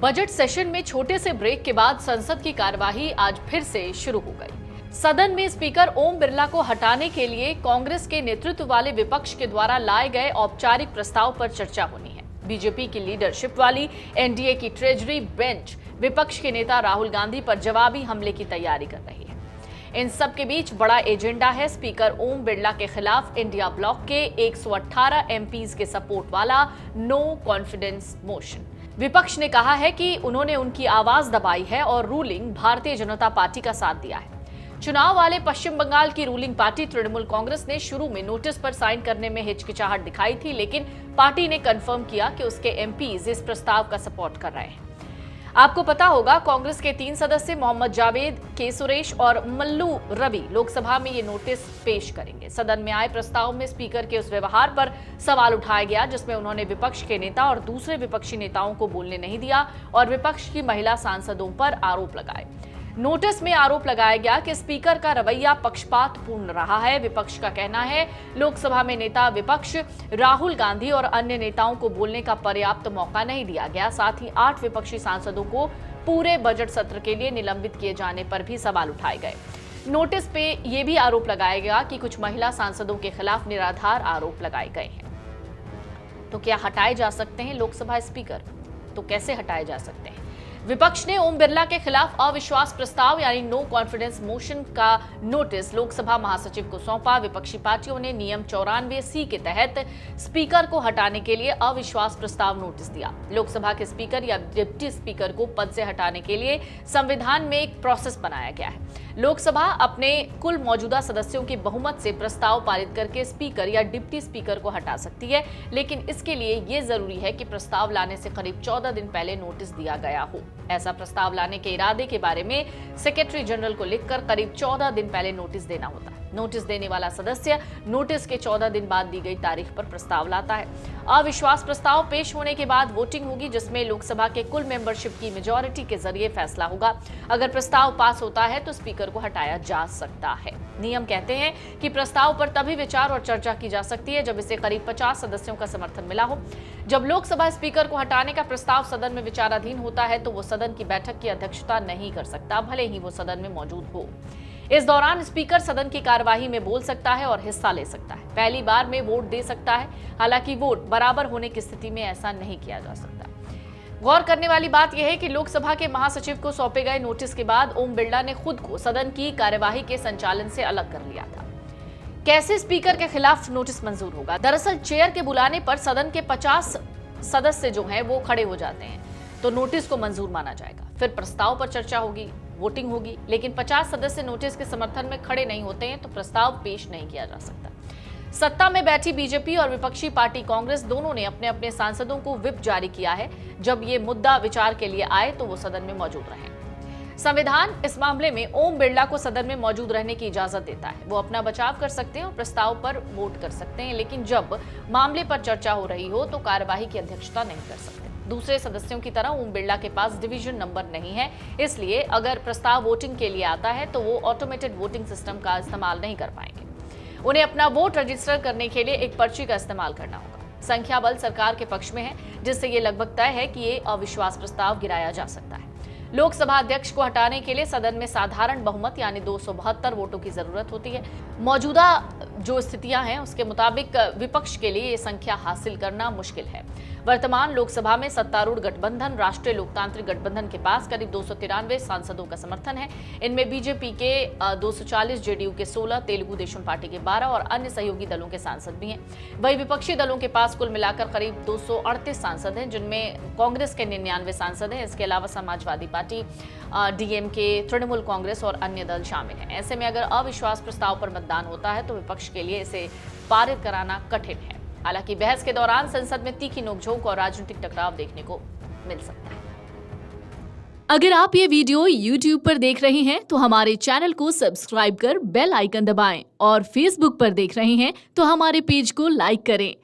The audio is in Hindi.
बजट सेशन में छोटे से ब्रेक के बाद संसद की कार्यवाही आज फिर से शुरू हो गई। सदन में स्पीकर ओम बिरला को हटाने के लिए कांग्रेस के नेतृत्व वाले विपक्ष के द्वारा लाए गए औपचारिक प्रस्ताव पर चर्चा होनी है। बीजेपी की लीडरशिप वाली एनडीए की ट्रेजरी बेंच विपक्ष के नेता राहुल गांधी पर जवाबी हमले की तैयारी कर रही है। इन सब के बीच बड़ा एजेंडा है स्पीकर ओम बिरला के खिलाफ इंडिया ब्लॉक के 118 एमपीज के सपोर्ट वाला नो कॉन्फिडेंस मोशन। विपक्ष ने कहा है कि उन्होंने उनकी आवाज दबाई है और रूलिंग भारतीय जनता पार्टी का साथ दिया है। चुनाव वाले पश्चिम बंगाल की रूलिंग पार्टी तृणमूल कांग्रेस ने शुरू में नोटिस पर साइन करने में हिचकिचाहट दिखाई थी, लेकिन पार्टी ने कंफर्म किया कि उसके एमपीज इस प्रस्ताव का सपोर्ट कर रहे हैं। आपको पता होगा, कांग्रेस के 3 सदस्य मोहम्मद जावेद, के सुरेश और मल्लू रवि लोकसभा में ये नोटिस पेश करेंगे। सदन में आए प्रस्ताव में स्पीकर के उस व्यवहार पर सवाल उठाया गया जिसमें उन्होंने विपक्ष के नेता और दूसरे विपक्षी नेताओं को बोलने नहीं दिया और विपक्ष की महिला सांसदों पर आरोप लगाए। नोटिस में आरोप लगाया गया कि स्पीकर का रवैया पक्षपातपूर्ण रहा है। विपक्ष का कहना है लोकसभा में नेता विपक्ष राहुल गांधी और अन्य नेताओं को बोलने का पर्याप्त मौका नहीं दिया गया। साथ ही 8 विपक्षी सांसदों को पूरे बजट सत्र के लिए निलंबित किए जाने पर भी सवाल उठाए गए। नोटिस पे यह भी आरोप लगाया गया कि कुछ महिला सांसदों के खिलाफ निराधार आरोप लगाए गए हैं। तो क्या हटाए जा सकते हैं लोकसभा स्पीकर? तो कैसे हटाए जा सकते हैं? विपक्ष ने ओम बिरला के खिलाफ अविश्वास प्रस्ताव यानी नो कॉन्फिडेंस मोशन का नोटिस लोकसभा महासचिव को सौंपा। विपक्षी पार्टियों ने नियम 94C के तहत स्पीकर को हटाने के लिए अविश्वास प्रस्ताव नोटिस दिया। लोकसभा के स्पीकर या डिप्टी स्पीकर को पद से हटाने के लिए संविधान में एक प्रोसेस बनाया गया है। लोकसभा अपने कुल मौजूदा सदस्यों की बहुमत से प्रस्ताव पारित करके स्पीकर या डिप्टी स्पीकर को हटा सकती है, लेकिन इसके लिए यह जरूरी है कि प्रस्ताव लाने से करीब 14 दिन पहले नोटिस दिया गया हो। ऐसा प्रस्ताव लाने के इरादे के बारे में सेक्रेटरी जनरल को लिखकर करीब 14 दिन पहले नोटिस देना होता है। नोटिस देने वाला सदस्य नोटिस के 14 दिन बाद दी गई तारीख पर प्रस्ताव लाता है। अविश्वास प्रस्ताव पेश होने के बाद वोटिंग होगी जिसमें लोकसभा के कुल मेंबरशिप की मेजॉरिटी के जरिए फैसला होगा। अगर प्रस्ताव पास होता है तो स्पीकर को हटाया जा सकता है। नियम कहते हैं कि प्रस्ताव पर तभी विचार और चर्चा की जा सकती है जब इसे करीब 50 सदस्यों का समर्थन मिला हो। जब लोकसभा स्पीकर को हटाने का प्रस्ताव सदन में विचाराधीन होता है तो वो सदन की बैठक की अध्यक्षता नहीं कर सकता, भले ही वो सदन में मौजूद हो। इस दौरान स्पीकर सदन की कार्यवाही में बोल सकता है और हिस्सा ले सकता है। पहली बार में वोट दे सकता है, हालांकि वोट बराबर होने की स्थिति में ऐसा नहीं किया जा सकता। गौर करने वाली बात यह है कि लोकसभा के महासचिव को सौंपे गए नोटिस के बाद ओम बिरला ने खुद को सदन की कार्यवाही के संचालन से अलग कर लिया था। कैसे स्पीकर के खिलाफ नोटिस मंजूर होगा? दरअसल चेयर के बुलाने पर सदन के 50 सदस्य जो हैं वो खड़े हो जाते हैं तो नोटिस को मंजूर माना जाएगा। फिर प्रस्ताव पर चर्चा होगी, वोटिंग होगी, लेकिन 50 सदस्य नोटिस के समर्थन में खड़े नहीं होते हैं तो प्रस्ताव पेश नहीं किया जा सकता। सत्ता में बैठी बीजेपी और विपक्षी पार्टी कांग्रेस दोनों ने अपने अपने सांसदों को व्हिप जारी किया है। जब ये मुद्दा विचार के लिए आए तो वो सदन में मौजूद रहें। संविधान इस मामले में ओम बिरला को सदन में मौजूद रहने की इजाजत देता है। वो अपना बचाव कर सकते हैं और प्रस्ताव पर वोट कर सकते हैं, लेकिन जब मामले पर चर्चा हो रही हो तो कार्यवाही की अध्यक्षता नहीं कर सकते। दूसरे सदस्यों की तरह ओम बिरला के पास डिवीजन नंबर नहीं है, इसलिए अगर प्रस्ताव वोटिंग के लिए आता है तो वो ऑटोमेटेड वोटिंग सिस्टम का इस्तेमाल नहीं कर पाएंगे। उन्हें अपना वोट रजिस्टर करने के लिए एक पर्ची का इस्तेमाल करना होगा। संख्या बल सरकार के पक्ष में है, जिससे ये लगभग तय है कि ये अविश्वास प्रस्ताव गिराया जा सकता है। लोकसभा अध्यक्ष को हटाने के लिए सदन में साधारण बहुमत यानी 272 वोटों की जरूरत होती है। मौजूदा जो स्थितियां हैं उसके मुताबिक विपक्ष के लिए ये संख्या हासिल करना मुश्किल है। वर्तमान लोकसभा में सत्तारूढ़ गठबंधन राष्ट्रीय लोकतांत्रिक गठबंधन के पास करीब 293 सांसदों का समर्थन है। इनमें बीजेपी के 240, जेडीयू के 16, तेलुगु देशम पार्टी के 12 और अन्य सहयोगी दलों के सांसद भी हैं। वही विपक्षी दलों के पास कुल मिलाकर करीब 238 सांसद हैं, जिनमें कांग्रेस के 99 सांसद हैं। इसके अलावा समाजवादी पार्टी, डीएमके, तृणमूल कांग्रेस और अन्य दल शामिल हैं। ऐसे में अगर अविश्वास प्रस्ताव पर मतदान होता है तो विपक्ष के लिए इसे पारित कराना कठिन है। हालांकि बहस के दौरान संसद में तीखी नोकझोंक और राजनीतिक टकराव देखने को मिल सकता है। अगर आप ये वीडियो YouTube पर देख रहे हैं तो हमारे चैनल को सब्सक्राइब कर बेल आइकन दबाएं और Facebook पर देख रहे हैं तो हमारे पेज को लाइक करें।